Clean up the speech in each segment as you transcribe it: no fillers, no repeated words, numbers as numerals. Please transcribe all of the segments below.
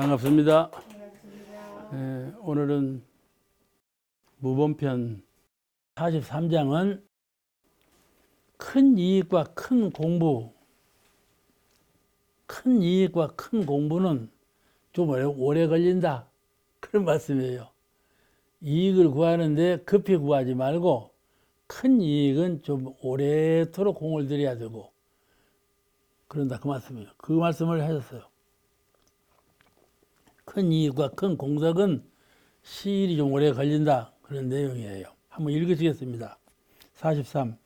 반갑습니다. 오늘은 무본편 43장은 큰 이익과 큰 공부, 큰 이익과 큰 공부는 좀 오래 걸린다, 그런 말씀이에요. 이익을 구하는데 급히 구하지 말고 큰 이익은 좀 오래도록 공을 들여야 되고 그런다, 그 말씀이에요. 그 말씀을 하셨어요. 큰 이익과 큰 공덕은 시일이 좀 오래 걸린다, 그런 내용이에요. 한번 읽으시겠습니다. 43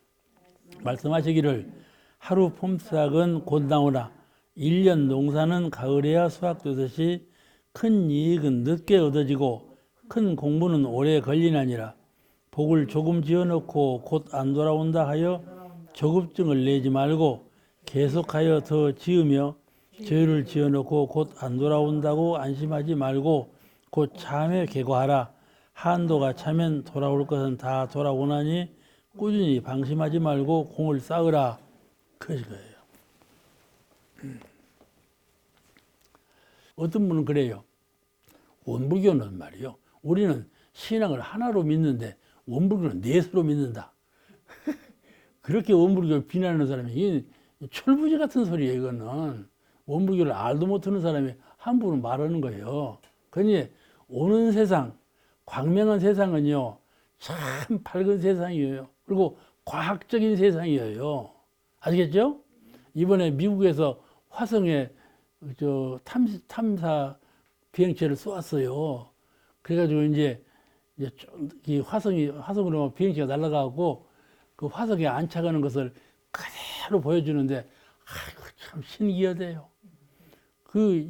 말씀하시기를 하루 폼싹은 곧 나오나 1년 농사는 가을에야 수확되듯이 큰 이익은 늦게 얻어지고 큰 공부는 오래 걸리나니라. 복을 조금 지어놓고 곧 안 돌아온다 하여 조급증을 내지 말고 계속하여 더 지으며 죄를 지어놓고 곧 안 돌아온다고 안심하지 말고 곧 참에 계고하라. 한도가 차면 돌아올 것은 다 돌아오나니 꾸준히 방심하지 말고 공을 쌓으라, 그것이 거예요. 어떤 분은 그래요. 원불교는 말이요, 우리는 신앙을 하나로 믿는데 원불교는 넷으로 믿는다. 그렇게 원불교를 비난하는 사람이, 이게 철부지 같은 소리예요. 이거는 원불교를 알도 못하는 사람이 함부로 말하는 거예요. 그러니 오는 세상, 광명한 세상은요, 참 밝은 세상이에요. 그리고 과학적인 세상이에요. 아시겠죠? 이번에 미국에서 화성에 탐사 비행체를 쏘았어요. 그래가지고 이제 이 화성으로 비행체가 날아가고 그 화성에 안착하는 것을 그대로 보여주는데, 아이고, 참 신기하대요.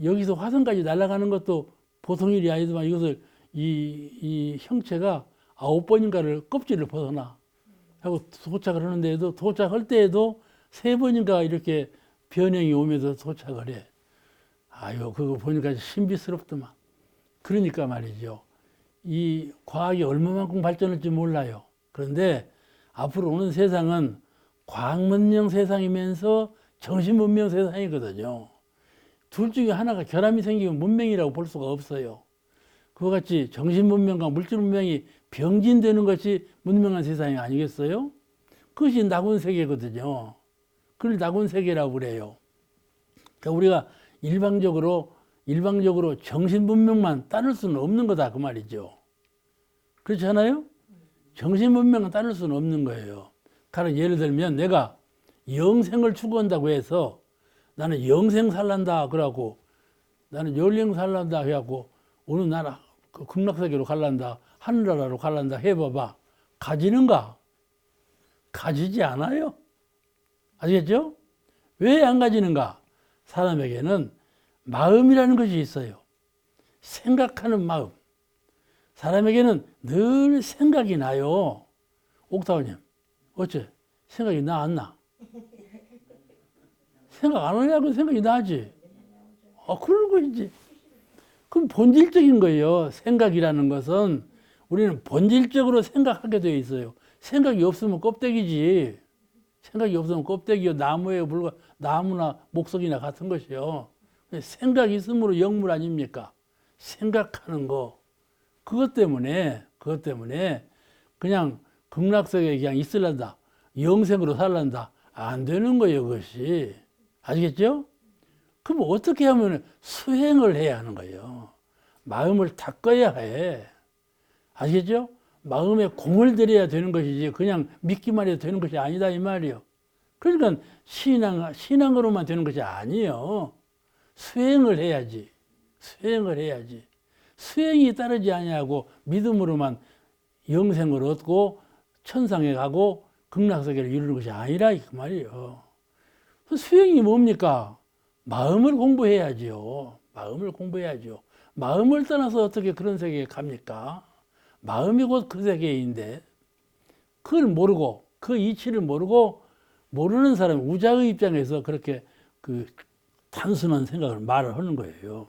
여기서 화성까지 날아가는 것도 보통 일이 아니지만 이것을 이 형체가 9번인가를 껍질을 벗어나 하고 도착을 하는데도, 도착할 때에도 3번인가 이렇게 변형이 오면서 도착을 해. 아유, 그거 보니까 신비스럽더만. 그러니까 말이죠, 이 과학이 얼마만큼 발전할지 몰라요. 그런데 앞으로 오는 세상은 과학문명 세상이면서 정신문명 세상이거든요. 둘 중에 하나가 결함이 생기면 문명이라고 볼 수가 없어요. 그와 같이 정신문명과 물질문명이 병진되는 것이 문명한 세상이 아니겠어요? 그것이 낙원세계거든요. 그걸 낙원세계라고 그래요. 그러니까 우리가 일방적으로 정신문명만 따를 수는 없는 거다, 그 말이죠. 그렇지 않아요? 정신문명은 따를 수는 없는 거예요. 가령 예를 들면 내가 영생을 추구한다고 해서 나는 영생 살란다 그러고, 나는 열령 살란다 해갖고 어느 나라 극락세계로 갈란다, 하늘나라로 갈란다 해봐봐. 가지는가? 가지지 않아요. 아시겠죠? 왜 안 가지는가? 사람에게는 마음이라는 것이 있어요. 생각하는 마음. 사람에게는 늘 생각이 나요. 옥타원님, 어째? 생각이 나, 안 나? 생각 안 하냐고. 생각이 나지. 그런 거지. 그럼 본질적인 거예요. 생각이라는 것은 우리는 본질적으로 생각하게 되어 있어요. 생각이 없으면 껍데기지. 생각이 없으면 껍데기요. 나무나 목석이나 같은 것이요. 생각이 있으므로 영물 아닙니까? 생각하는 거. 그것 때문에 그냥 극락세계에 그냥 있을란다, 영생으로 살란다, 안 되는 거예요, 그것이. 아시겠죠? 그럼 어떻게 하면 수행을 해야 하는 거예요. 마음을 닦아야 해. 아시겠죠? 마음에 공을 들여야 되는 것이지 그냥 믿기만 해도 되는 것이 아니다, 이 말이에요. 그러니까 신앙으로만 되는 것이 아니에요. 수행을 해야지. 수행이 따르지 아니하고 믿음으로만 영생을 얻고 천상에 가고 극락세계를 이루는 것이 아니라, 그 말이에요. 수행이 뭡니까? 마음을 공부해야지요. 마음을 떠나서 어떻게 그런 세계에 갑니까? 마음이 곧 그 세계인데, 그걸 모르고, 그 이치를 모르고, 모르는 사람, 우자의 입장에서 그렇게 단순한 생각을 말을 하는 거예요.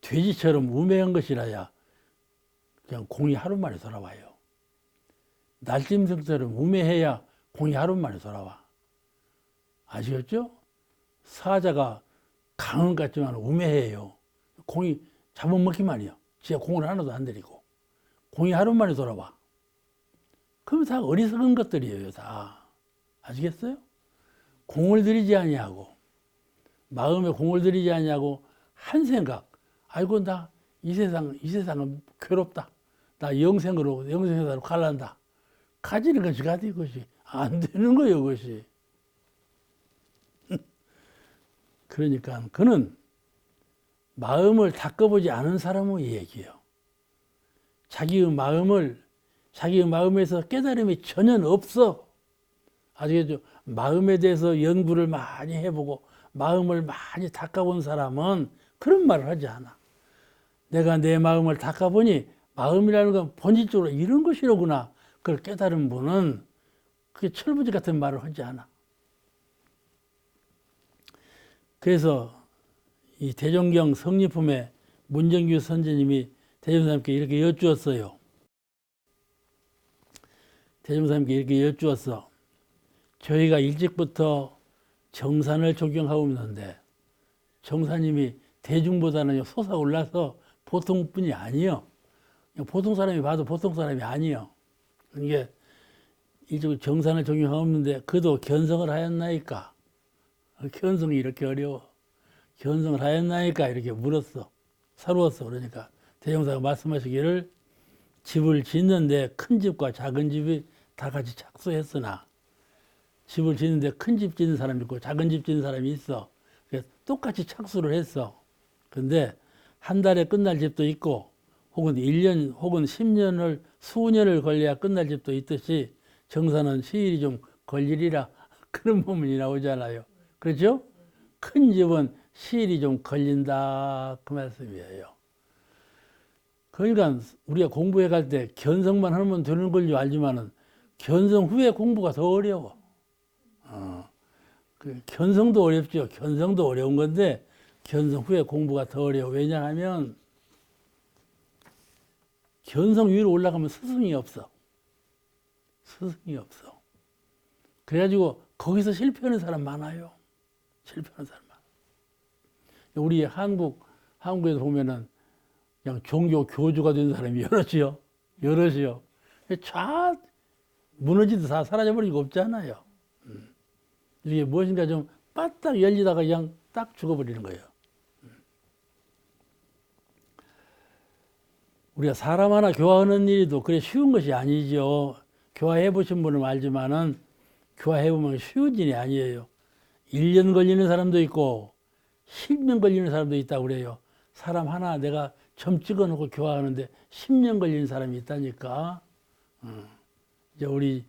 돼지처럼 우매한 것이라야 그냥 공이 하루 만에 돌아와요. 날짐승처럼 우매해야 공이 하루 만에 돌아와. 아시겠죠? 사자가 강은 같지만 우매해요. 공이 잡아먹기만이요. 진짜 공을 하나도 안 들이고. 공이 하루 만에 돌아와. 그럼 다 어리석은 것들이에요, 다. 아시겠어요? 공을 들이지 아니하고, 마음에 공을 들이지 아니하고, 한 생각. 아이고, 나 이 세상은 괴롭다. 나 영생으로 갈란다. 가지는 것이 가지, 그것이. 안 되는 거예요, 그것이. 그러니까, 그는 마음을 닦아보지 않은 사람의 얘기예요. 자기의 마음에서 깨달음이 전혀 없어. 아시겠죠? 마음에 대해서 연구를 많이 해보고, 마음을 많이 닦아본 사람은 그런 말을 하지 않아. 내가 내 마음을 닦아보니, 마음이라는 건 본질적으로 이런 것이로구나. 그걸 깨달은 분은 그게 철부지 같은 말을 하지 않아. 그래서 이 대종경 성리품에 문정규 선제님이 대종사님께 이렇게 여쭈었어요. 대종사님께 이렇게 여쭈었어. 저희가 일찍부터 정산을 적용하고 있는데 정사님이 대중보다는 솟아올라서 보통 분이 아니요. 보통 사람이 봐도 보통 사람이 아니요. 이게 일찍 정산을 적용하고 있는데 그도 견성을 하였나이까? 견성이 이렇게 어려워. 견성을 하였나이까? 이렇게 물었어. 서러웠어. 그러니까 대종사가 말씀하시기를 집을 짓는데 큰 집과 작은 집이 다 같이 착수했으나 집을 짓는데 큰 집 짓는 사람이 있고 작은 집 짓는 사람이 있어. 그래서 똑같이 착수를 했어. 근데 한 달에 끝날 집도 있고 혹은 1년 혹은 10년을 수년을 걸려야 끝날 집도 있듯이 정사는 시일이 좀 걸리리라 그런 부분이 나오잖아요. 그렇죠? 큰 집은 시일이 좀 걸린다 그 말씀이에요. 그러니까 우리가 공부해 갈 때 견성만 하면 되는 걸 알지만은 견성 후에 공부가 더 어려워. 견성도 어렵죠. 견성도 어려운 건데 견성 후에 공부가 더 어려워. 왜냐하면 견성 위로 올라가면 스승이 없어. 스승이 없어. 그래가지고 거기서 실패하는 사람 많아요. 실패하는 사람 많아. 우리 한국에서 보면은 그냥 종교 교주가 된 사람이 여럿이요. 여럿이요. 쫙 무너지도 다 사라져버리고 없잖아요. 이게 무엇인가 좀 빠딱 열리다가 그냥 딱 죽어버리는 거예요. 우리가 사람 하나 교화하는 일이도 그래 쉬운 것이 아니죠. 교화해 보신 분은 알지만은 교화해 보면 쉬운 일이 아니에요. 1년 걸리는 사람도 있고 10년 걸리는 사람도 있다고 그래요. 사람 하나 내가 점 찍어 놓고 교화하는데 10년 걸리는 사람이 있다니까. 이제 우리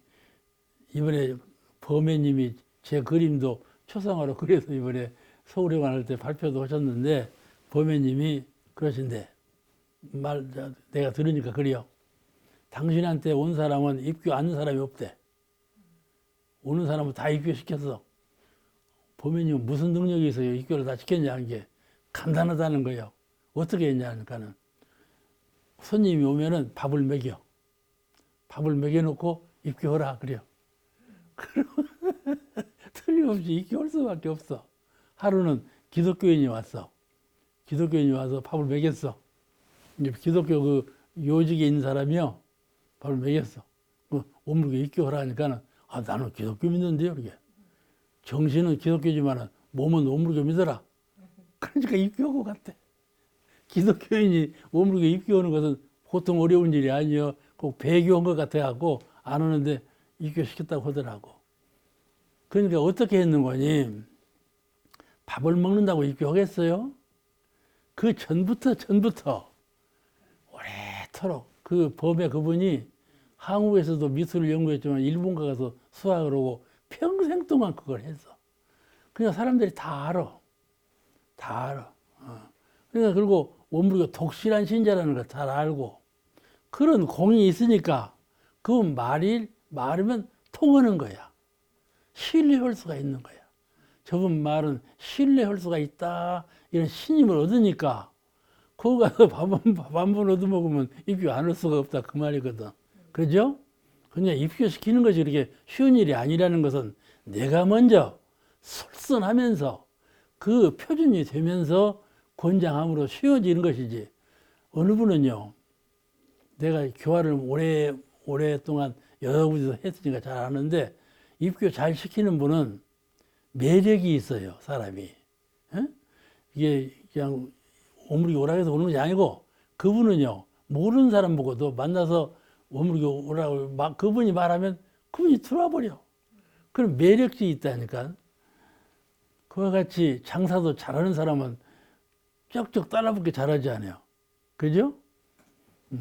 이번에 범회님이 제 그림도 초상화로 그래서 이번에 서울에 갈 때 발표도 하셨는데 범회님이 그러신데 내가 들으니까 그래요. 당신한테 온 사람은 입교 안 하는 사람이 없대. 오는 사람은 다 입교시켰어. 범회님은 무슨 능력이 있어요? 입교를 다 시켰냐는 게 간단하다는 거예요. 어떻게 했냐니까는 손님이 오면은 밥을 먹여. 밥을 먹여놓고 입교하라 그래요. 틀림없이 입교할 수밖에 없어. 하루는 기독교인이 왔어. 기독교인이 와서 밥을 먹였어. 이제 기독교 그 요직에 있는 사람이요. 밥을 먹였어. 오물게 입교하라 하니까는 나는 기독교 믿는데요. 이렇게. 정신은 기독교지만은 몸은 오물게 믿어라. 그러니까 입교하고 갔대. 기독교인이 오물게 입교하는 것은 보통 어려운 일이 아니에요. 꼭 배교한 것 같아갖고 안 오는데 입교시켰다고 하더라고. 그러니까 어떻게 했는 거니? 밥을 먹는다고 입교하겠어요? 그 전부터 오래도록 그 범의 그분이 한국에서도 미술을 연구했지만 일본 가서 수학을 하고 평생 동안 그걸 했어. 그러니까 사람들이 다 알아. 다 알아. 그러니까 그리고 원불교 독실한 신자라는 걸 잘 알고 그런 공이 있으니까 그 말이면 통하는 거야. 신뢰할 수가 있는 거야. 저분 말은 신뢰할 수가 있다. 이런 신임을 얻으니까 거기 가서 밥 한 번 얻어먹으면 입교 안 할 수가 없다. 그 말이거든. 그죠? 그냥 입교시키는 것이 이렇게 쉬운 일이 아니라는 것은 내가 먼저 솔선하면서 그 표준이 되면서 권장함으로 쉬워지는 것이지. 어느 분은요, 내가 교화를 오랫동안 여러 군데서 했으니까 잘 아는데, 입교 잘 시키는 분은 매력이 있어요, 사람이. 에? 이게 그냥 오므리게 오라고 해서 오는 것이 아니고, 그분은요, 모르는 사람 보고도 만나서 오므리게 오라고 그분이 말하면 그분이 들어와 버려. 그런 매력이 있다니까. 그와 같이 장사도 잘하는 사람은 쩍쩍 따라붙게 잘하지 않아요. 그죠?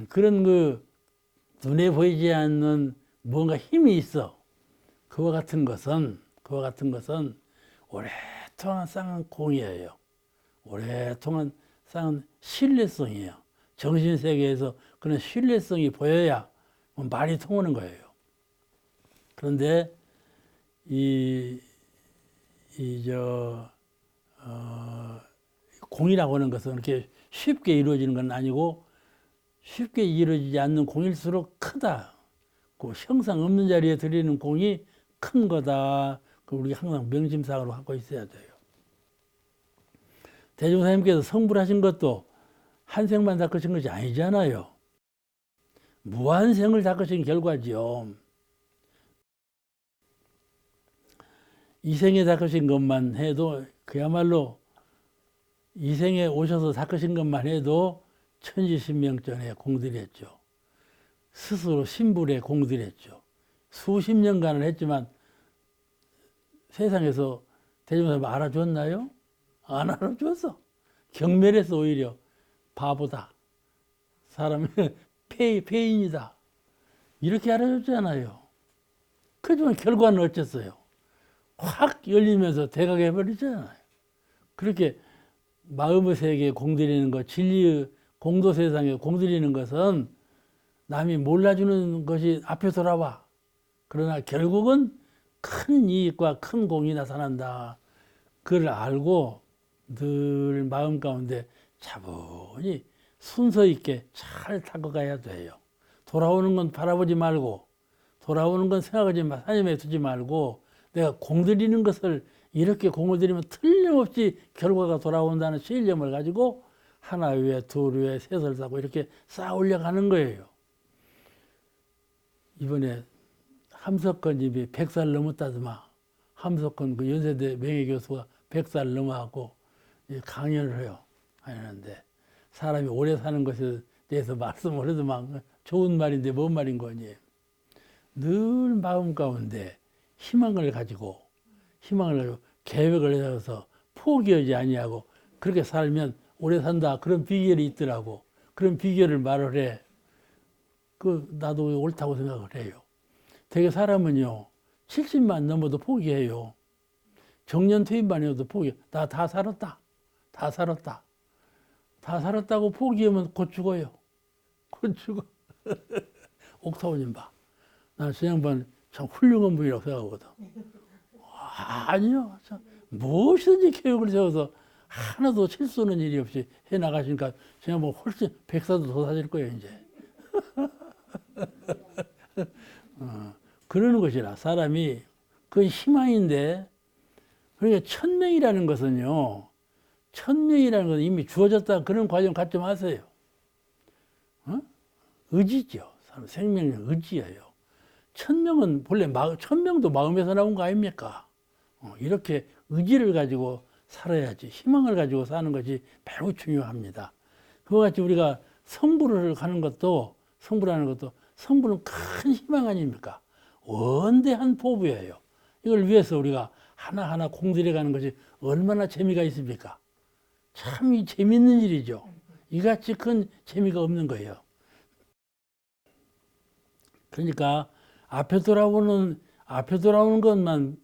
그런 그 눈에 보이지 않는 뭔가 힘이 있어. 그와 같은 것은 오랫동안 쌓은 공이에요. 오랫동안 쌓은 신뢰성이에요. 정신세계에서 그런 신뢰성이 보여야 말이 통하는 거예요. 그런데 공이라고 하는 것은 그렇게 쉽게 이루어지는 건 아니고, 쉽게 이루어지지 않는 공일수록 크다. 그 형상 없는 자리에 드리는 공이 큰 거다. 우리가 항상 명심사항으로 갖고 있어야 돼요. 대종사님께서 성불하신 것도 한 생만 닦으신 것이 아니잖아요. 무한생을 닦으신 결과지요. 이 생에 닦으신 것만 해도, 그야말로 이 생에 오셔서 닦으신 것만 해도 천지신명전에 공들였죠. 스스로 신불에 공들였죠. 수십 년간을 했지만 세상에서 대종사님 알아줬나요? 안 알아줬어. 경멸해서 오히려 바보다. 사람이 폐인이다. 이렇게 알아줬잖아요. 그렇지만 결과는 어쨌어요? 확 열리면서 대각해버리잖아요. 그렇게 마음의 세계에 공들이는 것, 진리의 공도 세상에 공들이는 것은 남이 몰라주는 것이 앞에 돌아와. 그러나 결국은 큰 이익과 큰 공이 나타난다. 그걸 알고 늘 마음 가운데 차분히 순서 있게 잘 타고 가야 돼요. 돌아오는 건 바라보지 말고, 돌아오는 건 생각하지 마, 사념에 두지 말고, 내가 공들이는 것을 이렇게 공을 들이면 틀림없이 결과가 돌아온다는 신념을 가지고 하나 위에 둘 위에 셋을 쌓고 이렇게 쌓아 올려가는 거예요. 이번에 함석헌님이 100살 넘었다더만. 함석헌 그 연세대 명예교수가 100살 넘어가고 강연을 해요. 하는데 사람이 오래 사는 것에 대해서 말씀을 해도만 좋은 말인데 뭔 말인 거니. 늘 마음 가운데 희망을 가지고 계획을 해서 포기하지 아니하고 그렇게 살면 오래 산다. 그런 비결이 있더라고. 그런 비결을 말을 해. 나도 옳다고 생각을 해요. 되게 사람은요, 70만 넘어도 포기해요. 정년 퇴임만 해도 포기. 나 다 살았다. 다 살았다고 포기하면 곧 죽어요. 곧 죽어. 옥타오님 봐. 나는 저 양반 참 훌륭한 분이라고 생각하거든. 아니요. 무엇이든지 계획을 세워서 하나도 실수는 일이 없이 해나가시니까 저 양반 훨씬 100살도 더 사실 거예요, 이제. 그러는 것이라 사람이 그 희망인데, 그러니까 천명이라는 것은요, 천명이라는 것은 이미 주어졌다. 그런 과정 갖지 마세요. 의지죠. 사람 생명은 의지예요. 천명은 본래 천명도 마음에서 나온 거 아닙니까? 이렇게 의지를 가지고 살아야지, 희망을 가지고 사는 것이 매우 중요합니다. 그와 같이 우리가 성불을 하는 것도, 성불은 큰 희망 아닙니까? 원대한 포부예요. 이걸 위해서 우리가 하나하나 공들여가는 것이 얼마나 재미가 있습니까? 참 재미있는 일이죠. 이같이 큰 재미가 없는 거예요. 그러니까 앞에 돌아오는 것만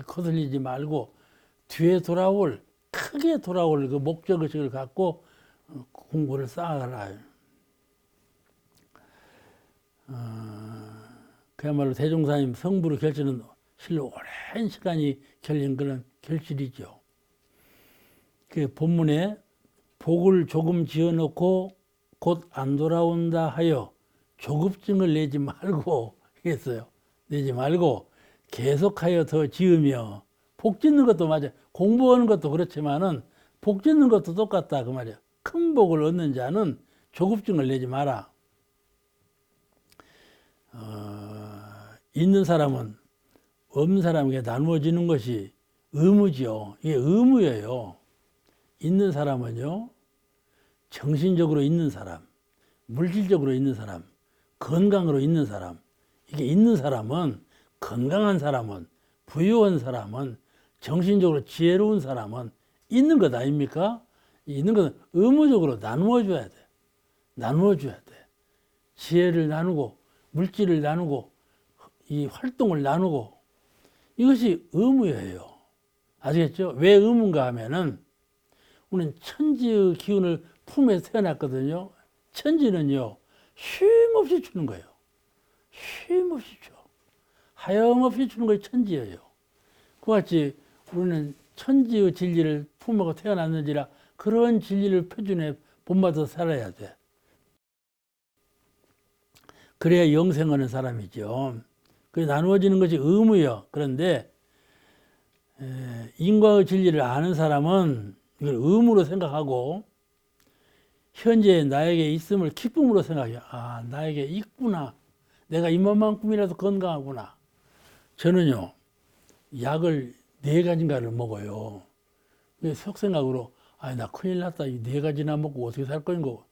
거슬리지 말고 뒤에 크게 돌아올 그 목적의식을 갖고 공부를 쌓아가라. 그야말로 대종사님 성부로 결실은 실로 오랜 시간이 걸린 그런 결실이죠. 그 본문에 복을 조금 지어놓고 곧 안 돌아온다 하여 조급증을 내지 말고 했어요. 내지 말고 계속하여 더 지으며 복 짓는 것도 맞아. 공부하는 것도 그렇지만은 복 짓는 것도 똑같다 그 말이야. 큰 복을 얻는 자는 조급증을 내지 마라. 있는 사람은 없는 사람에게 나누어지는 것이 의무지요. 이게 의무예요. 있는 사람은요, 정신적으로 있는 사람, 물질적으로 있는 사람, 건강으로 있는 사람, 이게 있는 사람은, 건강한 사람은, 부유한 사람은, 정신적으로 지혜로운 사람은 있는 것 아닙니까? 있는 것은 의무적으로 나누어 줘야 돼. 나누어 줘야 돼. 지혜를 나누고, 물질을 나누고, 이 활동을 나누고, 이것이 의무예요. 아시겠죠? 왜 의무인가 하면은, 우리는 천지의 기운을 품에서 태어났거든요. 천지는요, 쉼없이 주는 거예요. 쉼없이 줘. 하염없이 주는 것이 천지예요. 그와 같이 우리는 천지의 진리를 품고 태어났는지라 그런 진리를 표준에 본받아 살아야 돼. 그래야 영생하는 사람이죠. 그게 나누어지는 것이 의무예요. 그런데 인과의 진리를 아는 사람은 이걸 의무로 생각하고 현재 나에게 있음을 기쁨으로 생각해요. 아, 나에게 있구나. 내가 이만큼이라도 건강하구나. 저는요, 약을 4가지인가를 먹어요. 속생각으로, 아, 나 큰일 났다. 이 4가지나 먹고 어떻게 살 거인고.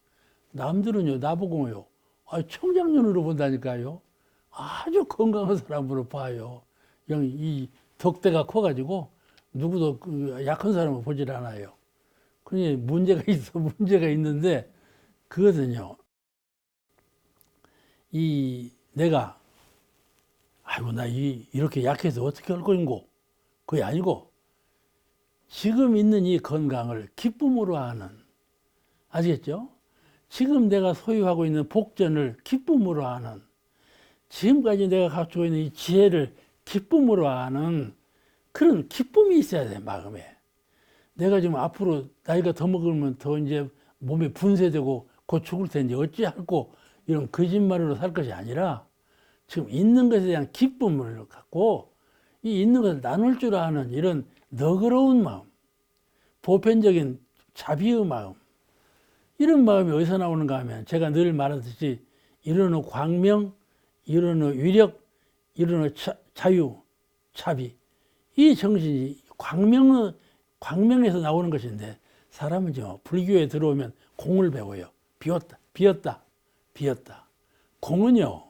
남들은요, 나보고요, 아, 청장년으로 본다니까요. 아주 건강한 사람으로 봐요. 그냥 이 덕대가 커가지고 누구도 그 약한 사람을 보질 않아요. 그러니 문제가 있어, 문제가 있는데 그것은요, 이 내가 아이고 나 이렇게 약해서 어떻게 할 거인고 그게 아니고 지금 있는 이 건강을 기쁨으로 하는, 아시겠죠? 지금 내가 소유하고 있는 복전을 기쁨으로 하는, 지금까지 내가 갖추고 있는 이 지혜를 기쁨으로 하는 그런 기쁨이 있어야 돼, 마음에. 내가 지금 앞으로 나이가 더 먹으면 더 이제 몸에 분쇄되고 곧 죽을 텐데 어찌할꼬 이런 거짓말로 살 것이 아니라 지금 있는 것에 대한 기쁨을 갖고 이 있는 것을 나눌 줄 아는 이런 너그러운 마음, 보편적인 자비의 마음, 이런 마음이 어디서 나오는가 하면 제가 늘 말하듯이 이르는 광명, 이르는 위력, 이르는 자유, 자비, 이 정신이 광명에서 나오는 것인데 사람은요, 불교에 들어오면 공을 배워요. 비었다. 공은요,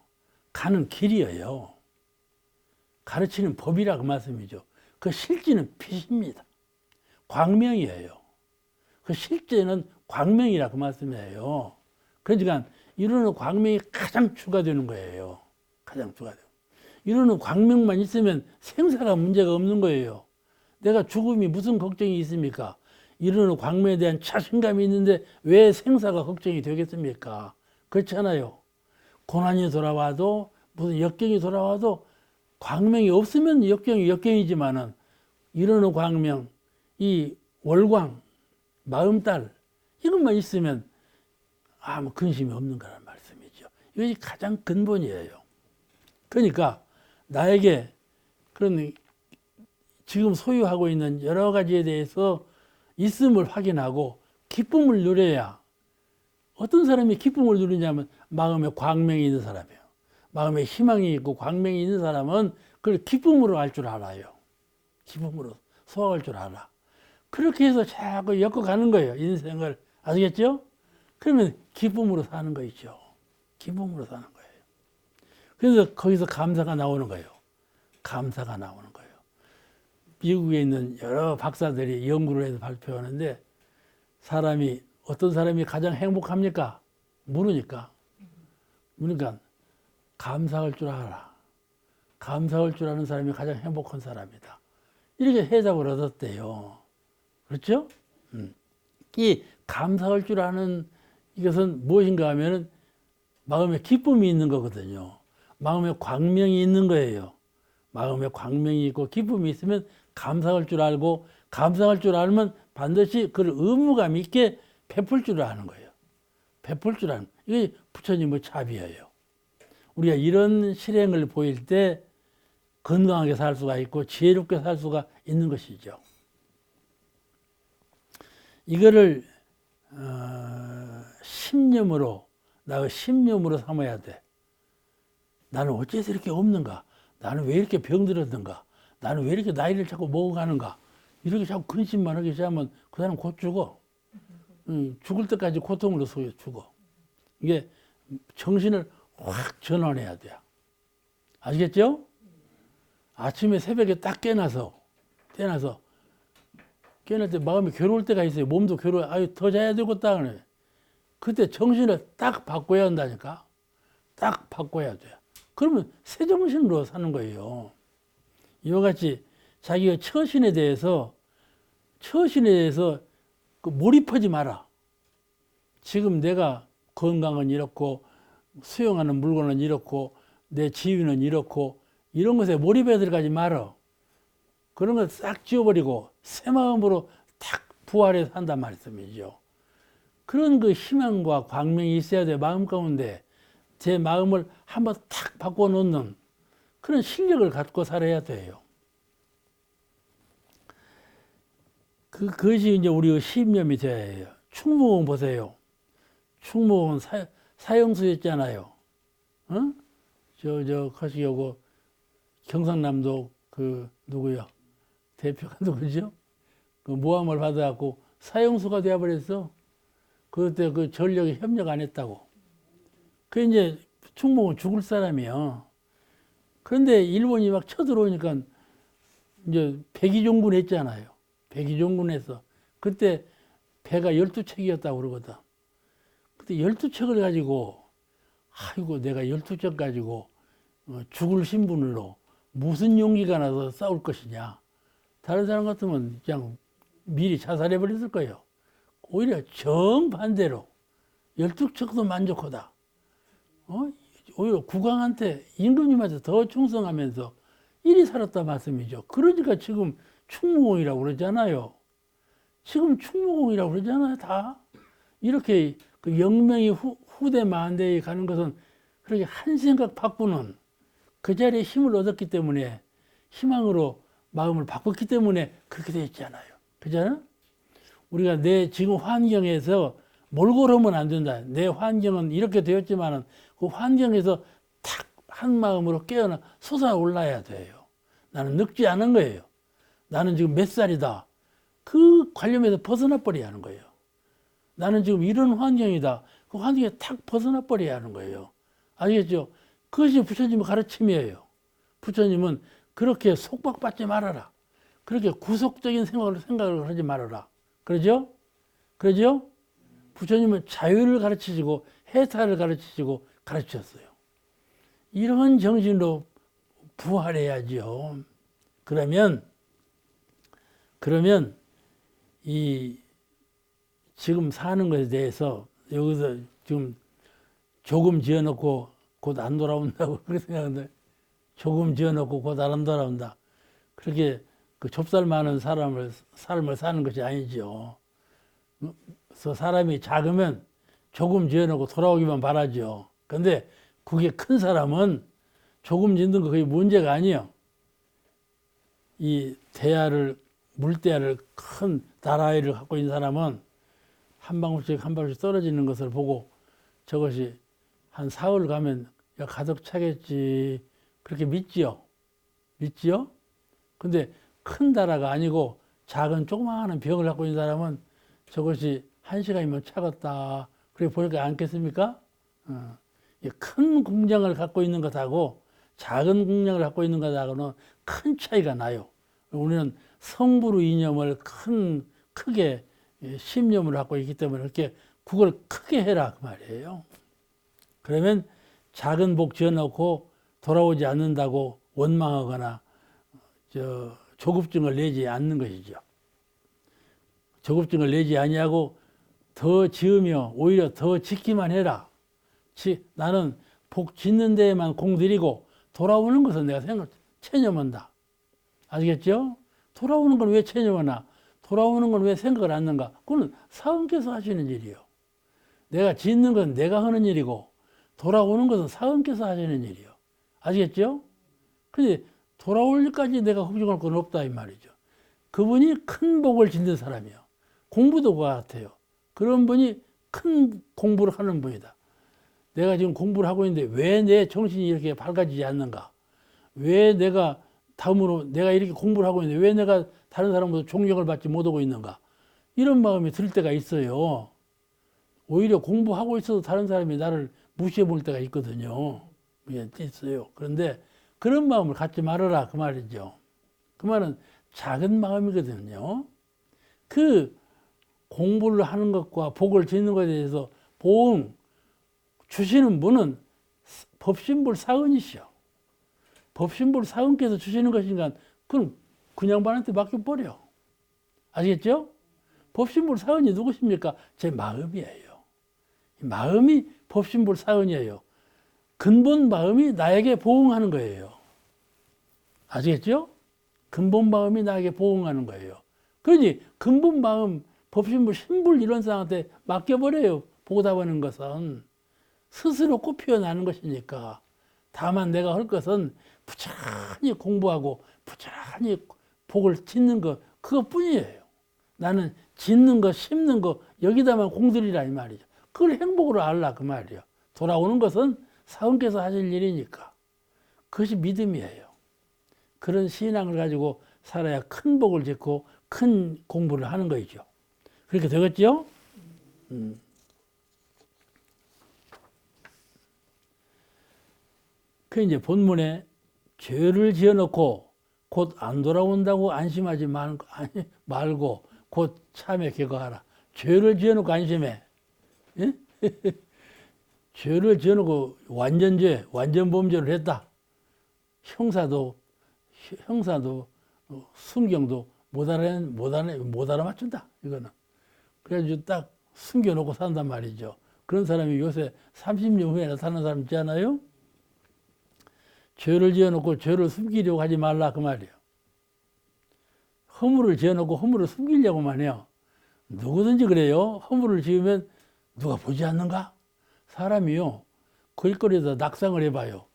가는 길이에요. 가르치는 법이라고 말씀이죠. 그 실제는 빛입니다. 광명이에요. 그 실제는 광명이라고 말씀이에요. 그러니까 이루는 광명이 가장 추가되는 거예요. 가장 추가되고. 이루는 광명만 있으면 생사가 문제가 없는 거예요. 내가 죽음이 무슨 걱정이 있습니까? 이루는 광명에 대한 자신감이 있는데 왜 생사가 걱정이 되겠습니까? 그렇잖아요. 고난이 돌아와도 무슨 역경이 돌아와도 광명이 없으면 역경이지만은 이루는 광명, 이 월광, 마음달 이것만 있으면 아무 근심이 없는 거란 말씀이죠. 이것이 가장 근본이에요. 그러니까 나에게 그런 지금 소유하고 있는 여러 가지에 대해서 있음을 확인하고 기쁨을 누려야, 어떤 사람이 기쁨을 누리냐면 마음에 광명이 있는 사람이에요. 마음에 희망이 있고 광명이 있는 사람은 그걸 기쁨으로 할 줄 알아요. 기쁨으로 소화할 줄 알아. 그렇게 해서 자꾸 엮어가는 거예요, 인생을. 아시겠죠? 그러면 기쁨으로 사는 거죠. 기쁨으로 사는 거예요. 그래서 거기서 감사가 나오는 거예요. 감사가 나오는 거예요. 미국에 있는 여러 박사들이 연구를 해서 발표하는데 어떤 사람이 가장 행복합니까? 모르니까. 그러니까 감사할 줄 알아. 감사할 줄 아는 사람이 가장 행복한 사람이다. 이렇게 해답을 얻었대요. 그렇죠? 이 감사할 줄 아는 이것은 무엇인가 하면은 마음에 기쁨이 있는 거거든요. 마음에 광명이 있는 거예요. 마음에 광명이 있고 기쁨이 있으면 감사할 줄 알고, 감사할 줄 알면 반드시 그걸 의무감 있게 베풀 줄 아는 거예요. 베풀 줄 아는. 이게 부처님의 자비예요. 우리가 이런 실행을 보일 때 건강하게 살 수가 있고 지혜롭게 살 수가 있는 것이죠. 이거를 나의 신념으로 삼아야 돼. 나는 어째서 이렇게 없는가? 나는 왜 이렇게 병들었는가? 나는 왜 이렇게 나이를 자꾸 먹어가는가? 이렇게 자꾸 근심만 하기 시작하면 그 사람 곧 죽어. 죽을 때까지 고통으로 속여 죽어. 이게 정신을 확 전환해야 돼. 아시겠죠? 아침에 새벽에 딱 깨어날 때 마음이 괴로울 때가 있어요. 몸도 괴로워. 아유, 더 자야 되겠다. 그래. 그때 정신을 딱 바꿔야 한다니까. 딱 바꿔야 돼. 그러면 새 정신으로 사는 거예요. 이와 같이 자기가 처신에 대해서 몰입하지 마라. 지금 내가 건강은 이렇고, 수용하는 물건은 이렇고, 내 지위는 이렇고, 이런 것에 몰입해 들어가지 말아. 그런 걸 싹 지워버리고 새 마음으로 탁 부활해서 한단 말씀이죠. 그런 그 희망과 광명이 있어야 돼. 마음 가운데 제 마음을 한번 탁 바꿔놓는 그런 실력을 갖고 살아야 돼요. 그것이 이제 우리의 신념이 돼야 해요. 충무공 보세요. 충무공은 사형수였잖아요. 어? 거시기하고 경상남도 누구야? 대표가 누구죠? 그 모함을 받아갖고 사형수가 되어버렸어. 그때 그 전력에 협력 안 했다고. 그 이제 충무공은 죽을 사람이야. 그런데 일본이 막 쳐들어오니까 이제 백의종군 했잖아요. 백의종군 했어. 그때 배가 12척이었다고 그러거든. 그때 12척을 가지고, 아이고, 내가 12척 가지고 죽을 신분으로 무슨 용기가 나서 싸울 것이냐. 다른 사람 같으면 그냥 미리 자살해 버렸을 거예요. 오히려 정반대로 12척도 만족하다. 오히려 국왕한테 임금님한테 더 충성하면서 이리 살았다 말씀이죠. 그러니까 지금 충무공이라고 그러잖아요. 지금 충무공이라고 그러잖아요. 다 이렇게 그 영명이 후대 만대에 가는 것은 그렇게 한 생각 바꾸는 그 자리에 힘을 얻었기 때문에, 희망으로 마음을 바꿨기 때문에 그렇게 되어 있잖아요. 그잖아? 우리가 내 지금 환경에서 몰고 그러면 안 된다. 내 환경은 이렇게 되었지만은 그 환경에서 탁 한 마음으로 깨어나 솟아올라야 돼요. 나는 늙지 않은 거예요. 나는 지금 몇 살이다. 그 관념에서 벗어나 버려야 하는 거예요. 나는 지금 이런 환경이다. 그 환경에 탁 벗어나 버려야 하는 거예요. 아시겠죠? 그것이 부처님의 가르침이에요. 부처님은 그렇게 속박받지 말아라. 그렇게 구속적인 생각을 하지 말아라. 그러죠? 그러죠? 부처님은 자유를 가르치시고 해탈을 가르치시고 가르치셨어요. 이런 정신으로 부활해야죠. 그러면 이 지금 사는 것에 대해서 여기서 지금 조금 지어놓고 곧 안 돌아온다고 그렇게 생각하는데, 조금 지어놓고 곧 안 돌아온다. 그렇게 그 좁쌀 많은 삶을 사는 것이 아니죠. 그래서 사람이 작으면 조금 지어놓고 돌아오기만 바라죠. 근데 그게 큰 사람은 조금 짓는 거 그게 문제가 아니에요. 이 물대야를 큰 다라이를 갖고 있는 사람은 한 방울씩 한 방울씩 떨어지는 것을 보고 저것이 한 사흘 가면 가득 차겠지. 그렇게 믿지요. 근데 큰 다라가 아니고 작은 조그마한 병을 갖고 있는 사람은 저것이 한 시간이면 차겠다. 그렇게 보니까 않겠습니까? 큰 공장을 갖고 있는 것하고 작은 공장을 갖고 있는 것하고는 큰 차이가 나요. 우리는 성부로 이념을 크게 신념을 갖고 있기 때문에 그렇게 그걸 크게 해라 그 말이에요. 그러면 작은 복 지어놓고 돌아오지 않는다고 원망하거나 조급증을 내지 않는 것이죠. 조급증을 내지 아니하고 더 지으며 오히려 더 짓기만 해라. 나는 복 짓는 데에만 공들이고 돌아오는 것은 내가 체념한다. 아시겠죠? 돌아오는 건 왜 체념하나? 돌아오는 건 왜 생각을 안 하는가? 그건 사은께서 하시는 일이요. 내가 짓는 건 내가 하는 일이고 돌아오는 것은 사은께서 하시는 일이요. 아시겠죠? 근데 돌아올 일까지 내가 걱정할 건 없다 이 말이죠. 그분이 큰 복을 짓는 사람이요. 공부도 그와 같아요. 그런 분이 큰 공부를 하는 분이다. 내가 지금 공부를 하고 있는데 왜 내 정신이 이렇게 밝아지지 않는가? 왜 내가 다음으로 내가 이렇게 공부를 하고 있는데 왜 내가 다른 사람보다 존경을 받지 못하고 있는가? 이런 마음이 들 때가 있어요. 오히려 공부하고 있어도 다른 사람이 나를 무시해 볼 때가 있거든요. 있어요. 그런데 그런 마음을 갖지 말아라 그 말이죠. 그 말은 작은 마음이거든요. 그 공부를 하는 것과 복을 짓는 것에 대해서 보응 주시는 분은 법신불 사은이시여. 법신불 사은께서 주시는 것이니까 그건 그냥 반한테 맡겨버려. 아시겠죠? 법신불 사은이 누구십니까? 제 마음이에요. 마음이 법신불 사은이에요. 근본 마음이 나에게 보응하는 거예요. 아시겠죠? 근본 마음이 나에게 보응하는 거예요. 그러니 근본 마음 법신불 신불 이런 사람한테 맡겨버려요. 보답하는 것은 스스로 꽃피어나는 것이니까. 다만 내가 할 것은 부지런히 공부하고 부지런히 복을 짓는 것 그것뿐이에요. 나는 짓는 거 심는 거 여기다만 공들이라 이 말이죠. 그걸 행복으로 알라 그 말이에요. 돌아오는 것은 사원께서 하실 일이니까. 그것이 믿음이에요. 그런 신앙을 가지고 살아야 큰 복을 짓고 큰 공부를 하는 거죠. 그렇게 되겠죠? 그 이제 본문에 죄를 지어놓고 곧 안 돌아온다고 안심하지 말고 곧 참에 개거하라. 죄를 지어놓고 안심해. 예? 죄를 지어놓고 완전죄, 완전범죄를 했다. 형사도 순경도 못 알아맞춘다. 이거는. 그래가지고 딱 숨겨놓고 산단 말이죠. 그런 사람이 요새 30년 후에 나타나는 사람 있지 않아요? 죄를 지어놓고 죄를 숨기려고 하지 말라 그 말이에요. 허물을 지어놓고 허물을 숨기려고만 해요. 누구든지 그래요. 허물을 지으면 누가 보지 않는가? 사람이요. 길거리에서 낙상을 해봐요.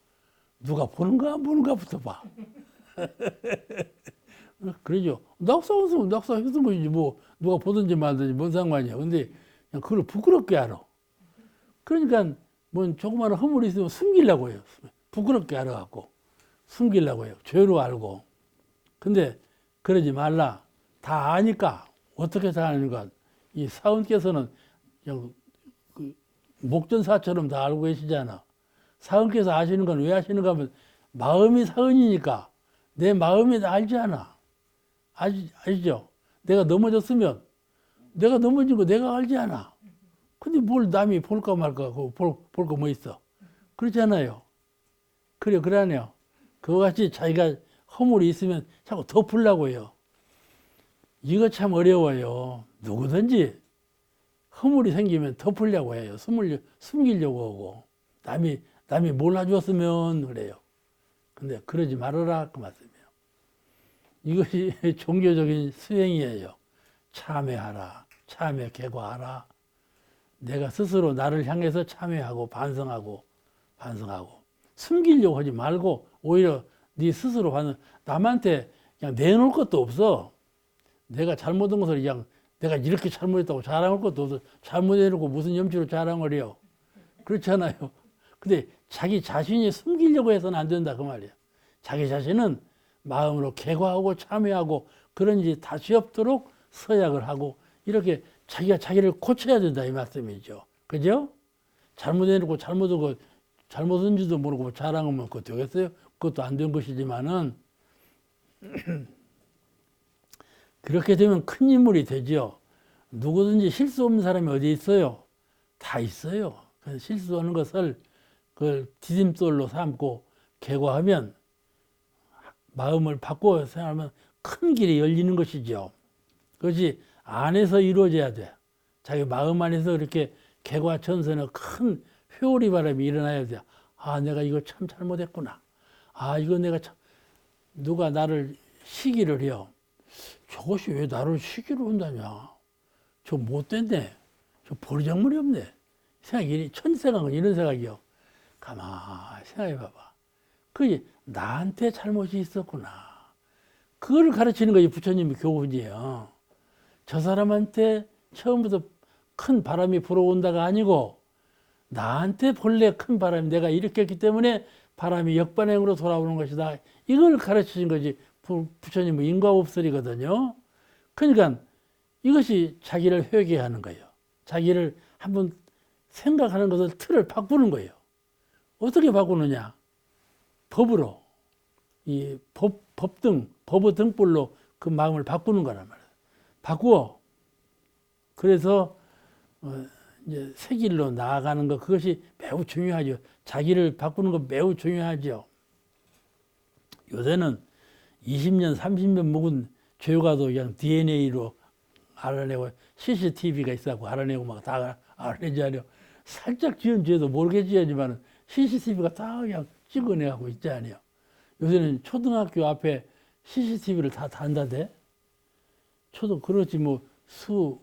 누가 보는가 안 보는가부터 봐. 그러죠. 낙상했으면 낙상했던 것이지 뭐 누가 보든지 말든지 뭔 상관이야. 근데 그냥 그걸 부끄럽게 알아. 그러니까 뭐 조그마한 허물이 있으면 숨기려고 해요. 부끄럽게 알아갖고 숨기려고 해요. 죄로 알고. 근데 그러지 말라. 다 아니까 어떻게 다 아는가. 이 사원께서는 그냥 그 목전사처럼 다 알고 계시잖아. 사원께서 아시는 건 왜 아시는가 하면 마음이 사원이니까 내 마음이 다 알지 않아. 아시죠? 내가 넘어졌으면 내가 넘어진 거 내가 알지 않아. 근데 뭘 남이 볼까 말까 볼 거 뭐 있어. 그렇잖아요. 그러네요. 그와 같이 자기가 허물이 있으면 자꾸 덮으려고 해요. 이거 참 어려워요. 누구든지 허물이 생기면 덮으려고 해요. 숨기려고 하고. 남이 몰라주었으면 그래요. 근데 그러지 말아라 그 말씀이에요. 이것이 종교적인 수행이에요. 참회하라. 참회 개과하라. 내가 스스로 나를 향해서 참회하고 반성하고 숨기려고 하지 말고 오히려 네 스스로 남한테 그냥 내놓을 것도 없어. 내가 잘못한 것을 그냥 내가 이렇게 잘못했다고 자랑할 것도 없어. 잘못해놓고 무슨 염치로 자랑을 해요. 그렇잖아요. 근데 자기 자신이 숨기려고 해서는 안 된다 그 말이에요. 자기 자신은 마음으로 개과하고 참회하고 그런 일이 다시 없도록 서약을 하고 이렇게 자기가 자기를 고쳐야 된다 이 말씀이죠. 그죠? 잘못해놓고 잘못한지도 모르고 자랑하면 그거 되겠어요? 그것도 안 된 것이지만은 그렇게 되면 큰 인물이 되죠. 누구든지 실수 없는 사람이 어디 있어요? 다 있어요. 그래서 실수하는 것을 그걸 디딤돌로 삼고 개과하면 마음을 바꿔 생각하면 큰 길이 열리는 것이죠. 그것이 안에서 이루어져야 돼. 자기 마음 안에서 이렇게 개과천선의 큰 회오리 바람이 일어나야 돼. 아, 내가 이거 참 잘못했구나. 아, 이거 내가 참 누가 나를 시기를 해요. 저것이 왜 나를 시기로 한다냐. 저 못됐네. 저 버리장물이 없네. 생각이 천생각은 이런 생각이요. 가만히 생각해 봐봐. 그게 나한테 잘못이 있었구나. 그걸 가르치는 것이 부처님의 교훈이에요. 저 사람한테 처음부터 큰 바람이 불어온다가 아니고 나한테 본래 큰 바람이 내가 일으켰기 때문에 바람이 역반행으로 돌아오는 것이다. 이걸 가르치신 것이 부처님의 인과법설이거든요. 그러니까 이것이 자기를 회개하는 거예요. 자기를 한번 생각하는 것을 틀을 바꾸는 거예요. 어떻게 바꾸느냐? 법으로, 이 법의 등불로 그 마음을 바꾸는 거란 말이에요. 바꾸어. 그래서 이제 새 길로 나아가는 것, 그것이 매우 중요하죠. 자기를 바꾸는 것 매우 중요하죠. 요새는 20년, 30년 묵은 죄가도 그냥 DNA로 알아내고 CCTV가 있어갖고 알아내고 막 다 알아내잖아요. 살짝 지은 죄도 모르겠지만 CCTV가 다 그냥 찍어내고 있잖아요. 요새는 초등학교 앞에 CCTV를 다 단다대. 그렇지 뭐 수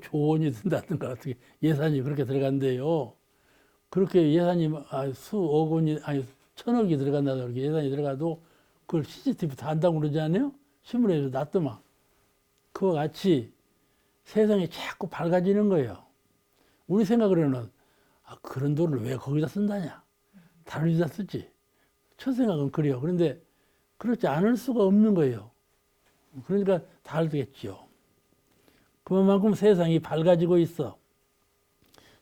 조원이 든다든가 어떻게 예산이 그렇게 들어간대요. 그렇게 예산이 수억 원이 아니 천억이 들어간다 그렇게 예산이 들어가도 그걸 CCTV 다 한다고 그러지 않아요? 신문에서 놨더만. 그와 같이 세상이 자꾸 밝아지는 거예요. 우리 생각으로는 그런 돈을 왜 거기다 쓴다냐? 다른 데다 쓰지. 첫 생각은 그래요. 그런데 그렇지 않을 수가 없는 거예요. 그러니까 다르겠죠. 그만큼 세상이 밝아지고 있어.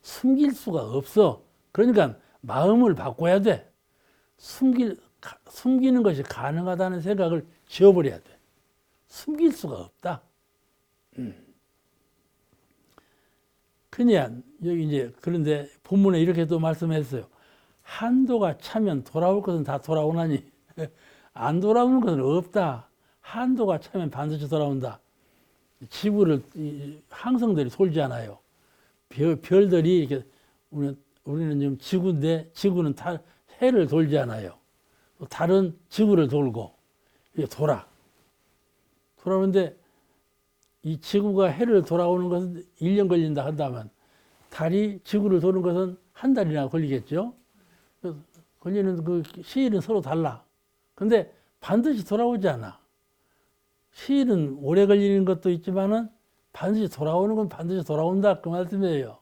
숨길 수가 없어. 그러니까 마음을 바꿔야 돼. 숨기는 것이 가능하다는 생각을 지워버려야 돼. 숨길 수가 없다. 그냥 여기 이제 그런데 본문에 이렇게 또 말씀했어요. 한도가 차면 돌아올 것은 다 돌아오나니 안 돌아오는 것은 없다. 한도가 차면 반드시 돌아온다. 지구를 항성들이 돌잖아요. 별들이 이렇게 우리는 지금 지구인데 지구는 해를 돌잖아요. 또 달은 지구를 돌고 이게 돌아오는데 이 지구가 해를 돌아오는 것은 1년 걸린다 한다면 달이 지구를 도는 것은 한 달이나 걸리겠죠. 걸리는 그 시일은 서로 달라. 근데 반드시 돌아오지 않아. 시일은 오래 걸리는 것도 있지만은 반드시 돌아오는 건 반드시 돌아온다 그 말씀이에요.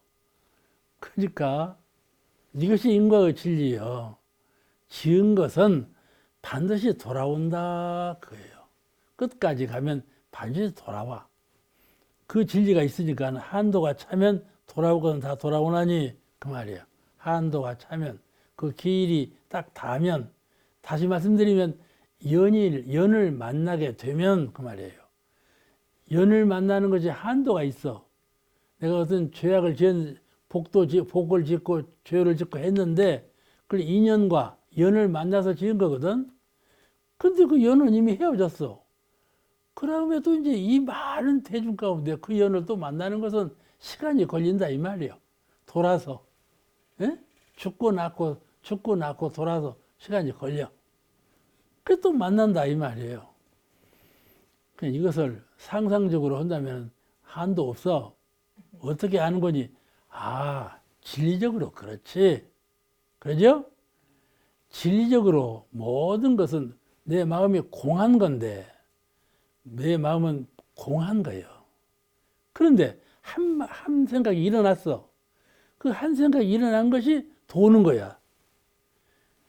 그러니까 이것이 인과의 진리예요. 지은 것은 반드시 돌아온다 그예요. 끝까지 가면 반드시 돌아와. 그 진리가 있으니까 한도가 차면 돌아올 것은 다 돌아오나니 그 말이에요. 한도가 차면 그 기일이 딱 닿으면 다시 말씀드리면 연을 만나게 되면 그 말이에요. 연을 만나는 것이 한도가 있어. 내가 어떤 죄악을 지은 복을 짓고 죄를 짓고 했는데 그 인연과 연을 만나서 지은 거거든. 근데 그 연은 이미 헤어졌어. 그러면도 이제 이 많은 대중 가운데 그 연을 또 만나는 것은 시간이 걸린다 이 말이에요. 돌아서. 예? 죽고 낳고 돌아서 시간이 걸려. 그래서 또 만난다 이 말이에요. 그냥 이것을 상상적으로 한다면 한도 없어. 어떻게 하는 거니? 진리적으로 그렇지. 그러죠? 진리적으로 모든 것은 내 마음이 공한 건데 내 마음은 공한 거예요. 그런데 한 생각이 일어났어. 그 한 생각이 일어난 것이 도는 거야.